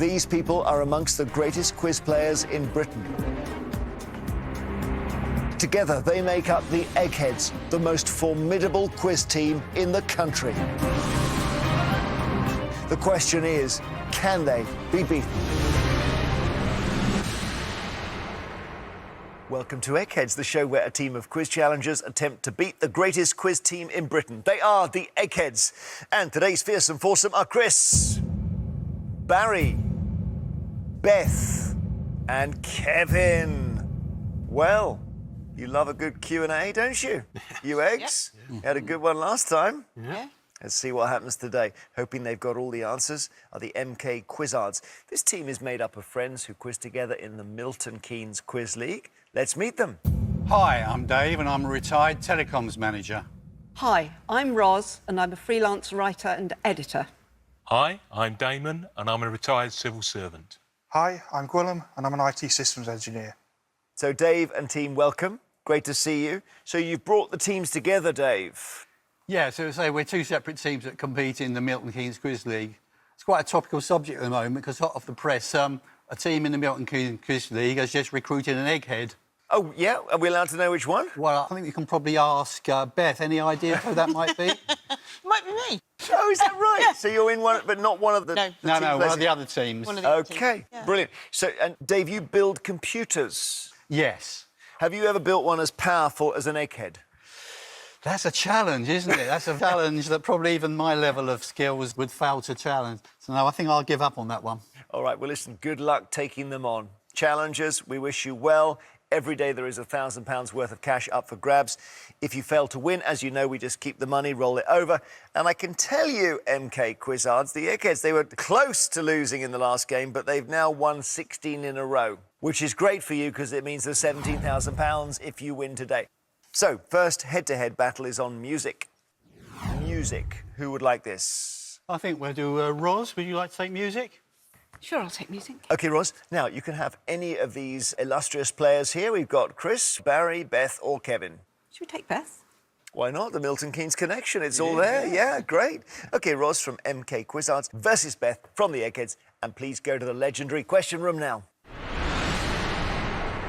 These people are amongst the greatest quiz players in Britain. Together, they make up the Eggheads, the most formidable quiz team in the country. The question is, can they be beaten? Welcome to Eggheads, the show where a team of quiz challengers attempt to beat the greatest quiz team in Britain. They are the Eggheads. And today's fearsome foursome are Chris, Barry, Beth, and Kevin. Well, you love a good Q&A, don't you? You eggs? Yeah. You had a good one last time. Yeah. Let's see what happens today. Hoping they've got all the answers are the MK Quizards. This team is made up of friends who quiz together in the Milton Keynes Quiz League. Let's meet them. Hi, I'm Dave and I'm a retired telecoms manager. Hi, I'm Roz and I'm a freelance writer and editor. Hi, I'm Damon and I'm a retired civil servant. Hi, I'm Gwilym and I'm an IT systems engineer. So Dave and team, welcome. Great to see you. So you've brought the teams together, Dave. Yeah, so say we're two separate teams that compete in the Milton Keynes Quiz League. It's quite a topical subject at the moment because hot off the press, a team in the Milton Keynes Quiz League has just recruited an egghead. Oh, yeah? Are we allowed to know which one? Well, I think we can probably ask Beth. Any idea who that might be? Might be me. Oh, is that right? Yeah. So you're in one, but not one of the... No. No, one of the other teams. One of the other teams. OK, Yeah. brilliant. So, and Dave, you build computers. Yes. Have you ever built one as powerful as an egghead? That's a challenge, isn't it? That's a challenge that probably even my level of skills would fail to challenge. So, no, I think I'll give up on that one. All right, well, listen, good luck taking them on. Challengers, we wish you well. Every day there is £1,000 worth of cash up for grabs. If you fail to win, as you know, we just keep the money, roll it over. And I can tell you, MK Quizards, the Eggheads, they were close to losing in the last game, but they've now won 16 in a row, which is great for you because it means there's £17,000 if you win today. So, first head-to-head battle is on music. Music. Who would like this? I think we'll do Roz. Would you like to take music? Sure, I'll take music. OK, Roz. Now, you can have any of these illustrious players here. We've got Chris, Barry, Beth or Kevin. Should we take Beth? Why not? The Milton Keynes connection. It's all there. Yeah, great. OK, Roz from MK Quizards versus Beth from the Eggheads. And please go to the legendary question room now.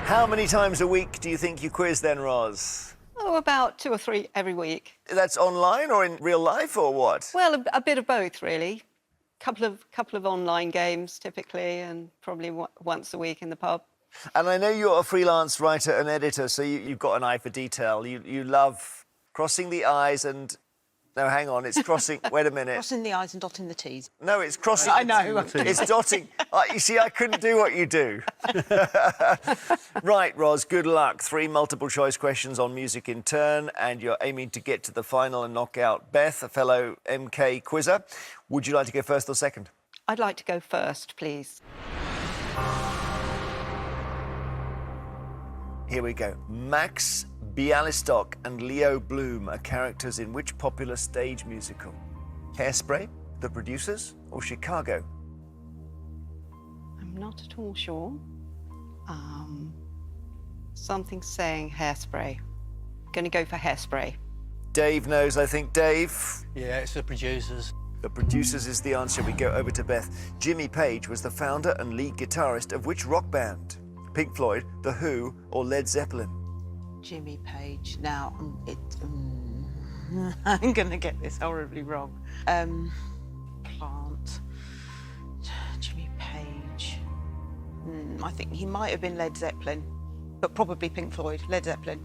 How many times a week do you think you quiz then, Roz? Oh, about 2 or 3 every week. That's online or in real life or what? Well, a bit of both, really. Couple of online games, typically, and probably once a week in the pub. And I know you're a freelance writer and editor, so you've got an eye for detail. You love crossing the I's and... No, hang on, it's crossing... Wait a minute. Crossing the I's and dotting the T's. No, it's crossing... I know. It's dotting. You see, I couldn't do what you do. Right, Roz, good luck. 3 multiple-choice questions on music in turn, and you're aiming to get to the final and knock out Beth, a fellow MK quizzer. Would you like to go first or second? I'd like to go first, please. Here we go. Max Bialystock and Leo Bloom are characters in which popular stage musical? Hairspray, The Producers, or Chicago? I'm not at all sure. Something's saying Hairspray. Going to go for Hairspray. Dave knows, I think. Dave? Yeah, it's the Producers. The Producers is the answer. We go over to Beth. Jimmy Page was the founder and lead guitarist of which rock band? Pink Floyd, The Who, or Led Zeppelin? Jimmy Page. Now, I'm going to get this horribly wrong. Plant. Jimmy Page. I think he might have been Led Zeppelin, but probably Pink Floyd. Led Zeppelin.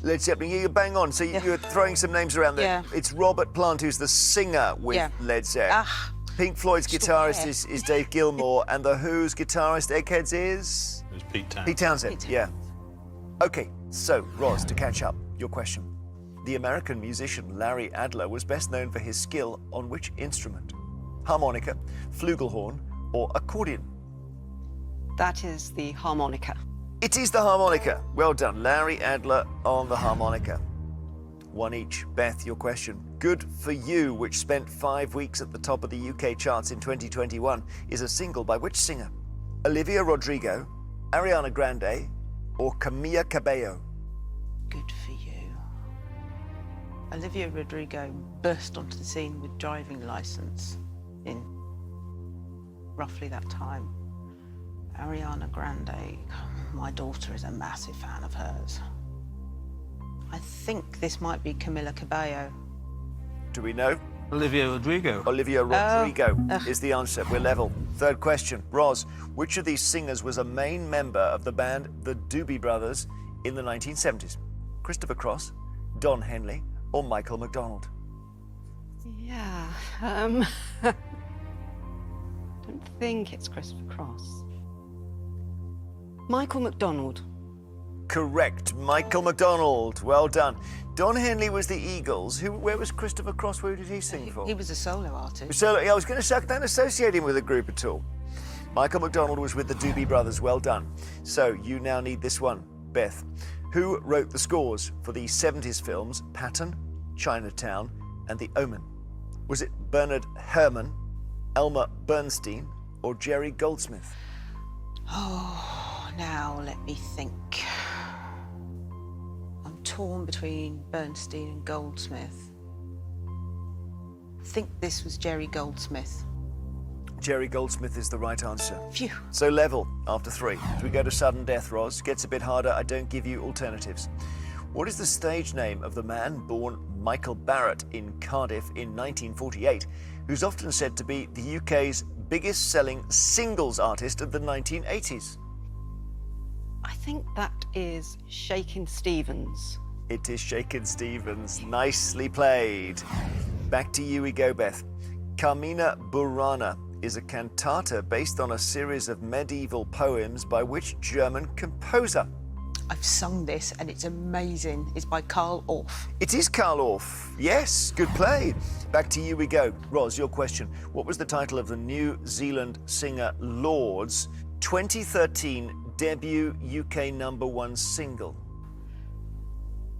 Led Zeppelin, you're bang on. So you're throwing some names around there. Yeah. It's Robert Plant, who's the singer with Led Zeppelin. Pink Floyd's guitarist is Dave Gilmour, and The Who's guitarist, Eggheads, is? It was Pete Townsend. Pete Townsend, yeah. OK, so, Roz, to catch up, your question. The American musician Larry Adler was best known for his skill on which instrument? Harmonica, flugelhorn, or accordion? That is the harmonica. It is the harmonica. Well done, Larry Adler on the harmonica. 1 each. Beth, your question. Good For You, which spent 5 weeks at the top of the UK charts in 2021, is a single by which singer? Olivia Rodrigo, Ariana Grande, or Camila Cabello? Good For You. Olivia Rodrigo burst onto the scene with driving licence in roughly that time. Ariana Grande. My daughter is a massive fan of hers. I think this might be Camila Cabello. Do we know? Olivia Rodrigo. Olivia Rodrigo is the answer. We're level. Third question. Roz, which of these singers was a main member of the band The Doobie Brothers in the 1970s? Christopher Cross, Don Henley, or Michael McDonald? Yeah. Don't think it's Christopher Cross. Michael McDonald. Correct. Michael McDonald. Well done. Don Henley was the Eagles. Where was Christopher Cross? Who did he sing for? He was a solo artist. So I was going to say, I don't associate him with a group at all. Michael McDonald was with the Doobie Brothers. Well done. So you now need this one. Beth, who wrote the scores for the 70s films Patton, Chinatown, and The Omen? Was it Bernard Herrmann, Elmer Bernstein, or Jerry Goldsmith? Oh, now let me think. I'm torn between Bernstein and Goldsmith. I think this was Jerry Goldsmith. Jerry Goldsmith is the right answer. Phew. So level after 3. As we go to sudden death, Roz, gets a bit harder. I don't give you alternatives. What is the stage name of the man born Michael Barrett in Cardiff in 1948, who's often said to be the UK's biggest selling singles artist of the 1980s? I think that is Shakin' Stevens. It is Shakin' Stevens. Nicely played. Back to you we go, Beth. Carmina Burana is a cantata based on a series of medieval poems by which German composer? I've sung this and it's amazing. It's by Carl Orff. It is Carl Orff. Yes, good play. Back to you we go. Roz, your question. What was the title of the New Zealand singer Lord's 2013 debut UK #1 single?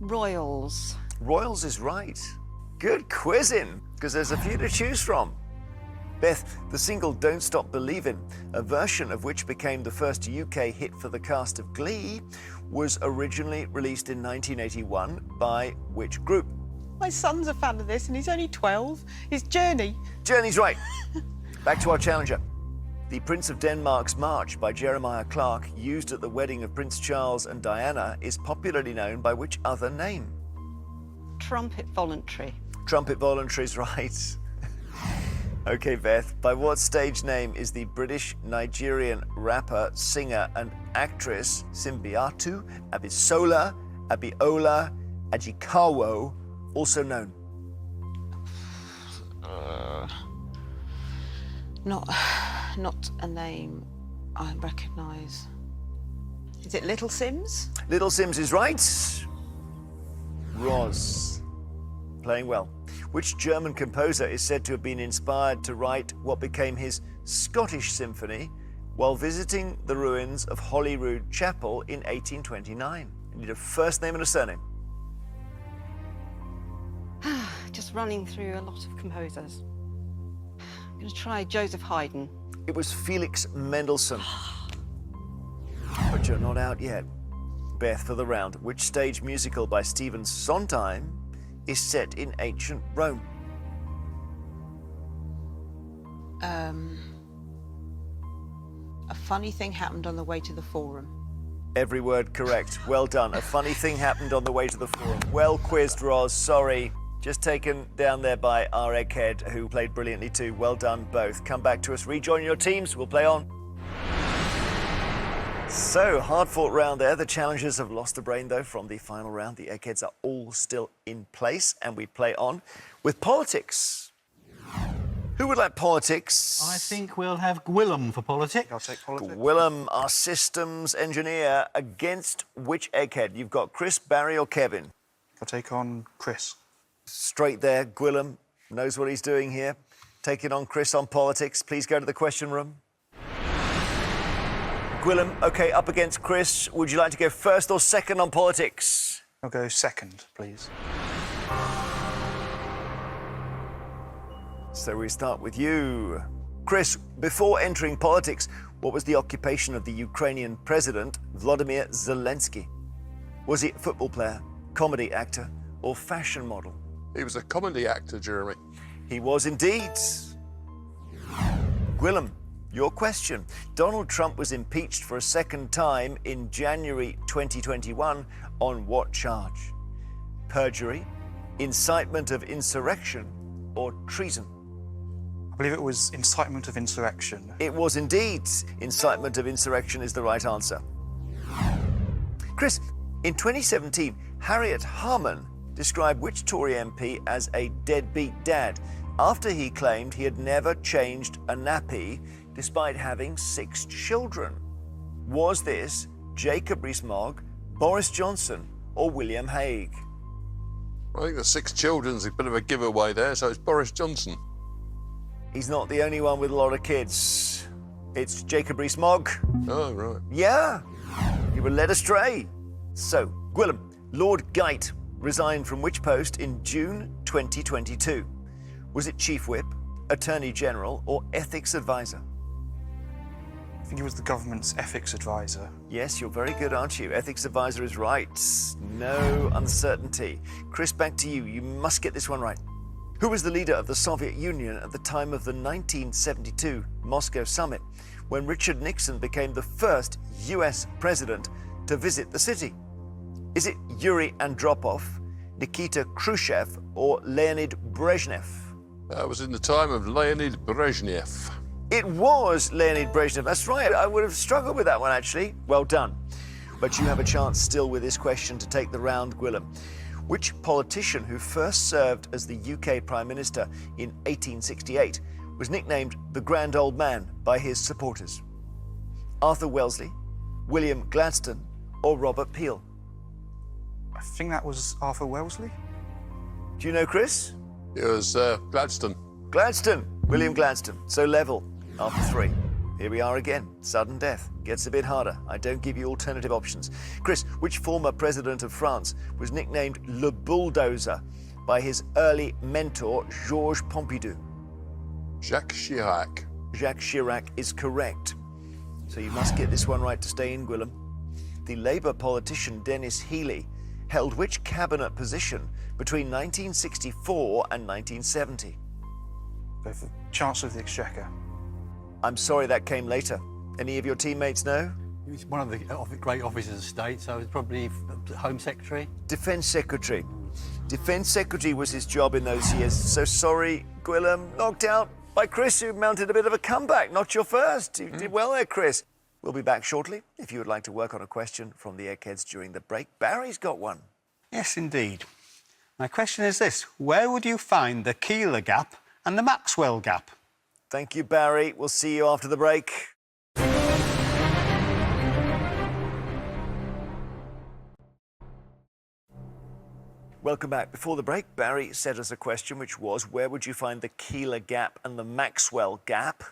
Royals. Royals is right. Good quizzing, because there's a few to choose from. Beth, the single Don't Stop Believin', a version of which became the first UK hit for the cast of Glee, was originally released in 1981 by which group? My son's a fan of this and he's only 12. It's Journey. Journey's right. Back to our challenger. The Prince of Denmark's March by Jeremiah Clarke, used at the wedding of Prince Charles and Diana, is popularly known by which other name? Trumpet Voluntary. Trumpet Voluntary's right. Okay, Beth, by what stage name is the British-Nigerian rapper, singer and actress Simbiatu Abisola Abiola Ajikawo also known? Not a name I recognise. Is it Little Sims? Little Sims is right. Roz, playing well. Which German composer is said to have been inspired to write what became his Scottish Symphony while visiting the ruins of Holyrood Chapel in 1829? You need a first name and a surname. Just running through a lot of composers. I'm going to try Joseph Haydn. It was Felix Mendelssohn. But you're not out yet. Beth, for the round. Which stage musical by Stephen Sondheim is set in ancient Rome? A funny thing happened on the way to the Forum. Every word correct. Well done. A funny thing happened on the way to the Forum. Well quizzed, Roz. Sorry. Just taken down there by our Egghead, who played brilliantly too. Well done, both. Come back to us. Rejoin your teams. We'll play on. So, hard-fought round there. The challengers have lost the brain, though, from the final round. The Eggheads are all still in place, and we play on with politics. Who would like politics? I think we'll have Gwilym for politics. I'll take politics. Willem, our systems engineer, against which Egghead? You've got Chris, Barry, or Kevin? I'll take on Chris. Straight there, Gwilym knows what he's doing here. Taking on Chris on politics. Please go to the question room. Gwilym, OK, up against Chris. Would you like to go first or second on politics? I'll go second, please. So we start with you. Chris, before entering politics, what was the occupation of the Ukrainian president, Volodymyr Zelensky? Was he a football player, comedy actor, or fashion model? He was a comedy actor, Jeremy. He was indeed. Gwilym, Your question. Donald Trump was impeached for a second time in January 2021 on what charge? Perjury, incitement of insurrection, or treason? I believe it was incitement of insurrection. It was indeed. Incitement of insurrection is the right answer. Chris, in 2017, Harriet Harman described which Tory MP as a deadbeat dad after he claimed he had never changed a nappy despite having 6 children. Was this Jacob Rees-Mogg, Boris Johnson, or William Hague? I think the 6 children's a bit of a giveaway there, so it's Boris Johnson. He's not the only one with a lot of kids. It's Jacob Rees-Mogg. Oh, right. Yeah, you were led astray. So, Gwilym, Lord Geit resigned from which post in June 2022? Was it Chief Whip, Attorney General, or Ethics Advisor? I think he was the government's ethics advisor. Yes, you're very good, aren't you? Ethics Advisor is right. No uncertainty. Chris, back to you. You must get this one right. Who was the leader of the Soviet Union at the time of the 1972 Moscow summit, when Richard Nixon became the first US president to visit the city? Is it Yuri Andropov, Nikita Khrushchev, or Leonid Brezhnev? That was in the time of Leonid Brezhnev. It was Leonid Brezhnev. That's right. I would have struggled with that one, actually. Well done. But you have a chance still with this question to take the round, Gwilym. Which politician who first served as the UK Prime Minister in 1868 was nicknamed the Grand Old Man by his supporters? Arthur Wellesley, William Gladstone, or Robert Peel? I think that was Arthur Wellesley. Do you know, Chris? It was Gladstone. Gladstone, William Gladstone. So level after 3. Here we are again. Sudden death. Gets a bit harder. I don't give you alternative options. Chris, which former president of France was nicknamed Le Bulldozer by his early mentor, Georges Pompidou? Jacques Chirac. Jacques Chirac is correct. So you must get this one right to stay in, Gwilym. The Labour politician Dennis Healey held which cabinet position between 1964 and 1970? Go for Chancellor of the Exchequer. I'm sorry, that came later. Any of your teammates know? He was one of the great officers of state, so it's probably Home Secretary. Defence Secretary. Defence Secretary was his job in those years. So sorry, Gwilym, knocked out by Chris, who mounted a bit of a comeback. Not your first. You did well there, Chris. We'll be back shortly. If you would like to work on a question from the Eggheads during the break, Barry's got one. Yes, indeed. My question is this: where would you find the Keeler gap and the Maxwell gap? Thank you, Barry. We'll see you after the break. Welcome back. Before the break, Barry set us a question which was, where would you find the Keeler gap and the Maxwell gap?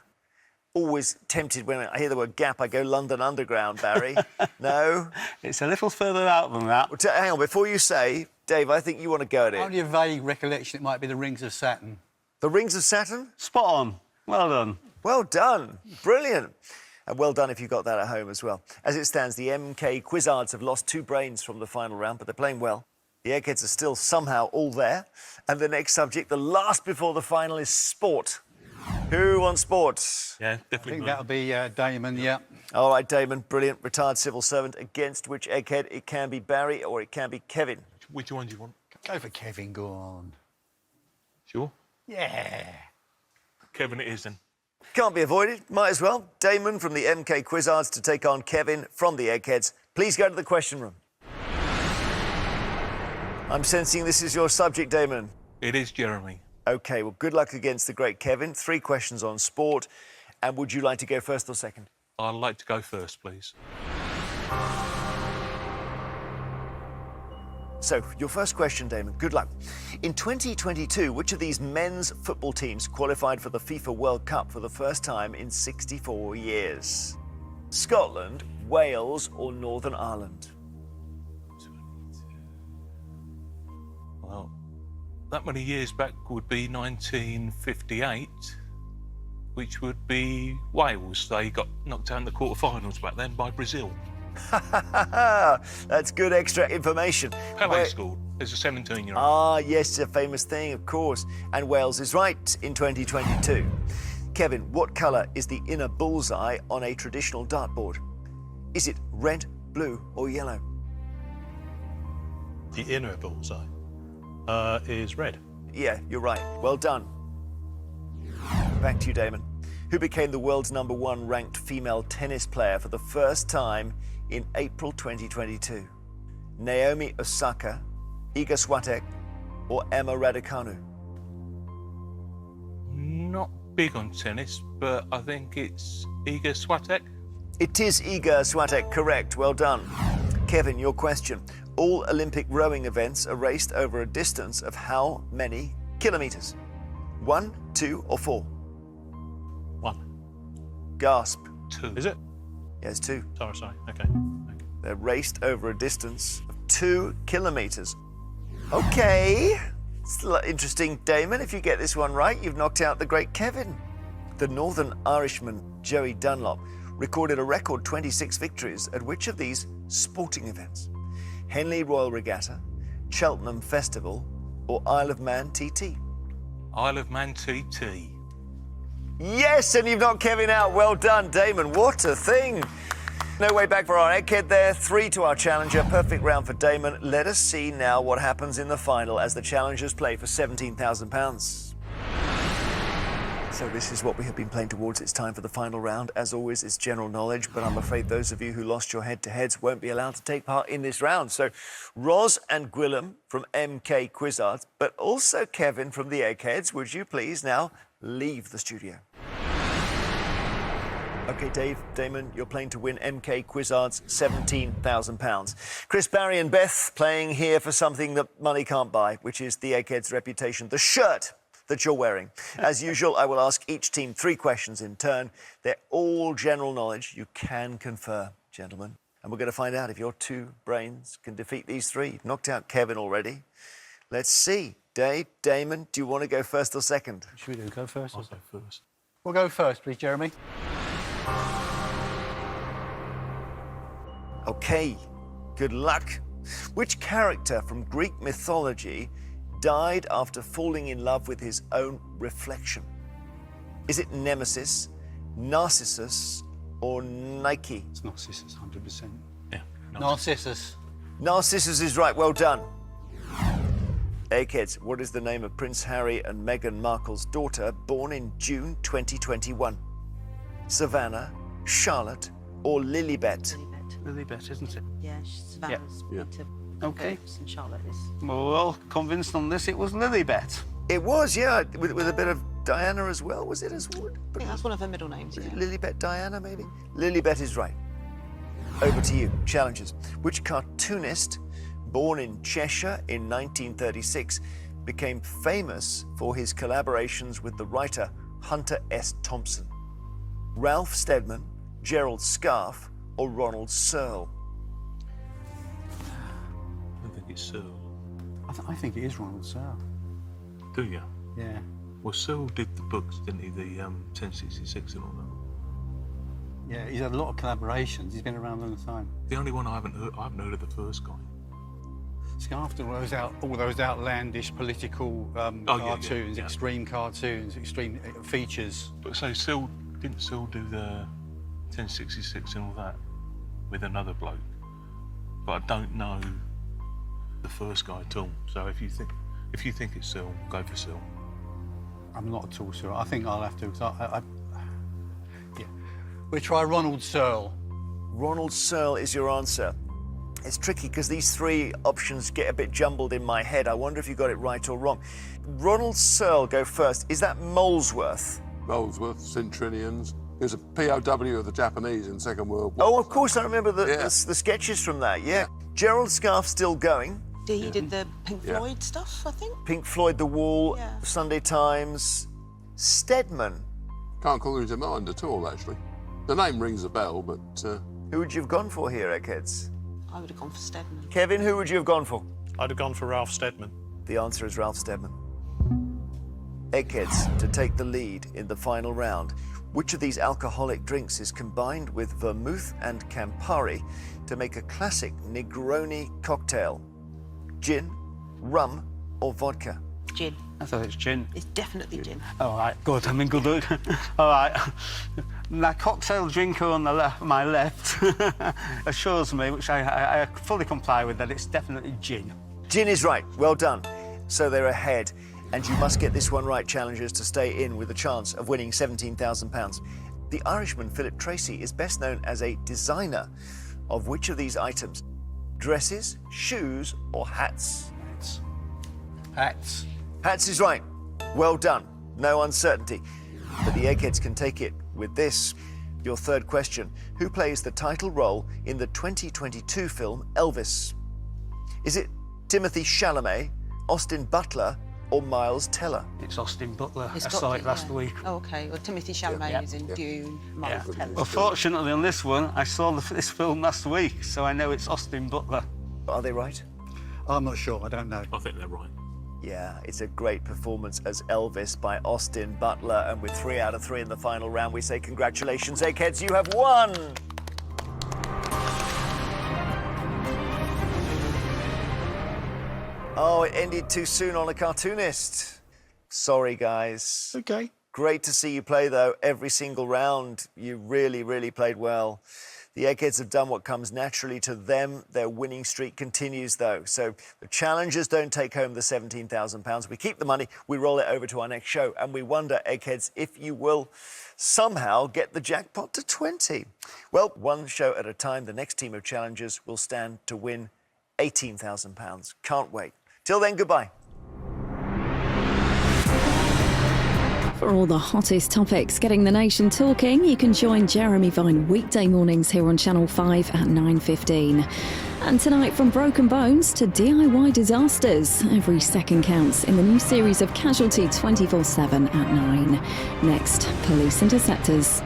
Always tempted when I hear the word gap, I go London Underground, Barry. No? It's a little further out than that. Well, hang on, before you say, Dave, I think you want to go at it. Only a vague recollection it might be the rings of Saturn. The Rings of Saturn? Spot on. Well done. Well done. Brilliant. And well done if you got that at home as well. As it stands, the MK Quizzards have lost 2 brains from the final round, but they're playing well. The Eggheads are still somehow all there. And the next subject, the last before the final, is sport. Who wants sport? Yeah, I definitely. think that'll be Damon, yeah. All right, Damon, brilliant. Retired civil servant. Against which Egghead? It can be Barry or it can be Kevin. Which one do you want? Go for Kevin, go on. Sure. Yeah. Kevin it is then. Can't be avoided. Might as well. Damon from the MK Quizzards to take on Kevin from the Eggheads. Please go to the question room. I'm sensing this is your subject, Damon. It is Jeremy. OK, well, good luck against the great Kevin. 3 questions on sport. And would you like to go first or second? I'd like to go first, please. So, your first question, Damon. Good luck. In 2022, which of these men's football teams qualified for the FIFA World Cup for the first time in 64 years? Scotland, Wales, or Northern Ireland? Well, that many years back would be 1958, which would be Wales. They got knocked out in the quarterfinals back then by Brazil. That's good extra information. Pele scored as a 17-year-old. Ah, yes, a famous thing, of course. And Wales is right in 2022. Kevin, what colour is the inner bullseye on a traditional dartboard? Is it red, blue or yellow? The inner bullseye is red. Yeah, you're right. Well done. Back to you, Damon. Who became the world's #1 ranked female tennis player for the first time in April 2022? Naomi Osaka, Iga Swiatek or Emma Raducanu? Not big on tennis, but I think it's Iga Swiatek. It is Iga Swiatek, correct. Well done. Kevin, your question. All Olympic rowing events are raced over a distance of how many kilometres? 1, 2 or 4? 1. Gasp. 2. Is it? Yes, 2. Sorry. Okay. They're raced over a distance of 2 kilometres. Okay. It's interesting, Damon. If you get this one right, you've knocked out the great Kevin. The Northern Irishman, Joey Dunlop, recorded a record 26 victories at which of these sporting events? Henley Royal Regatta, Cheltenham Festival, or Isle of Man TT? Isle of Man TT. Yes, and you've knocked Kevin out. Well done, Damon. What a thing. No way back for our egghead there. 3 to our challenger. Perfect round for Damon. Let us see now what happens in the final as the challengers play for £17,000. So this is what we have been playing towards. It's time for the final round. As always, it's general knowledge, but I'm afraid those of you who lost your head-to-heads won't be allowed to take part in this round. So Roz and Gwilym from MK Quizzards, but also Kevin from the Eggheads, would you please now leave the studio? OK, Dave, Damon, you're playing to win MK Quizzards £17,000. Chris, Barry and Beth playing here for something that money can't buy, which is the Eggheads' reputation, the shirt that you're wearing. As usual, I will ask each team 3 questions in turn. They're all general knowledge. You can confer, gentlemen. And we're going to find out if your 2 brains can defeat these 3. You've knocked out Kevin already. Let's see. Dave, Damon, do you want to go first or second? Should we go first? I'll go first. We'll go first, please, Jeremy. OK, good luck. Which character from Greek mythology died after falling in love with his own reflection? Is it Nemesis, Narcissus, or Nike? It's Narcissus, 100%. Yeah. Narcissus. Narcissus is right, well done. Eggheads, what is the name of Prince Harry and Meghan Markle's daughter, born in June 2021? Savannah, Charlotte, or Lilibet? Lilibet, isn't it? Yeah, Savannah's Peter Okay. and Charlotte is. Well, convinced on this, it was Lilibet. It was, yeah, with a bit of Diana as well, was it as well? I think that's one of her middle names, yeah. Lilibet Diana, maybe? Lilibet is right. Over to you, challengers. Which cartoonist, born in Cheshire in 1936, became famous for his collaborations with the writer Hunter S. Thompson? Ralph Steadman, Gerald Scarfe, or Ronald Searle? I don't think it's Searle. I think it is Ronald Searle. Do you? Yeah. Well, Searle did the books, didn't he? The 1066 and all that. Yeah, he's had a lot of collaborations. He's been around a long time. The only one I haven't heard of the first guy. Scarfe did all those outlandish political cartoons, yeah. extreme cartoons, extreme features. But so didn't Searle do the 1066 and all that with another bloke? But I don't know the first guy at all. So if you think it's Searle, go for Searle. I'm not at all sure. I think I'll have to. Yeah. We'll try Ronald Searle. Ronald Searle is your answer. It's tricky because these 3 options get a bit jumbled in my head. I wonder if you got it right or wrong. Ronald Searle, go first. Is that Molesworth? Molesworth, Centrinians. He was a POW of the Japanese in the Second World War. Oh, of course, I remember the sketches from that, yeah. Gerald Scarfe still going. He did the Pink Yeah. Floyd stuff, I think. Pink Floyd, The Wall, Yeah. Sunday Times. Steadman. Can't call him to mind at all, actually. The name rings a bell, but Who would you have gone for here, Eggheads? I would have gone for Steadman. Kevin, who would you have gone for? I'd have gone for Ralph Steadman. The answer is Ralph Steadman. Eggheads, to take the lead in the final round. Which of these alcoholic drinks is combined with vermouth and Campari to make a classic Negroni cocktail? Gin, rum, or vodka? Gin. I thought it's gin. It's definitely gin. All right, good. I'm in good luck. All right. My cocktail drinker on my left assures me, which I fully comply with, that it's definitely gin. Gin is right. Well done. So they're ahead. And you must get this one right, challengers, to stay in with a chance of winning £17,000. The Irishman Philip Tracy is best known as a designer of which of these items? Dresses, shoes, or hats? Hats. Hats is right. Well done. No uncertainty. But the Eggheads can take it with this. Your third question. Who plays the title role in the 2022 film Elvis? Is it Timothy Chalamet, Austin Butler, or Miles Teller? It's Austin Butler. It's I got saw to, it last yeah. week. Oh, OK. Well, Timothy Chalamet is in Dune. Miles Teller. Well, fortunately on this one, I saw this film last week, so I know it's Austin Butler. Are they right? I'm not sure, I don't know. I think they're right. Yeah, it's a great performance as Elvis by Austin Butler. And with 3 out of 3 in the final round, we say congratulations, Eggheads, you have won! Oh, it ended too soon on a cartoonist. Sorry, guys. OK. Great to see you play, though, every single round. You really, really played well. The Eggheads have done what comes naturally to them. Their winning streak continues, though. So the challengers don't take home the £17,000. We keep the money, we roll it over to our next show, and we wonder, Eggheads, if you will somehow get the jackpot to 20. Well, one show at a time, the next team of challengers will stand to win £18,000. Can't wait. Till then, goodbye. For all the hottest topics getting the nation talking, you can join Jeremy Vine weekday mornings here on Channel 5 at 9:15. And tonight, from broken bones to DIY disasters, every second counts in the new series of Casualty 24/7 at 9. Next, Police Interceptors.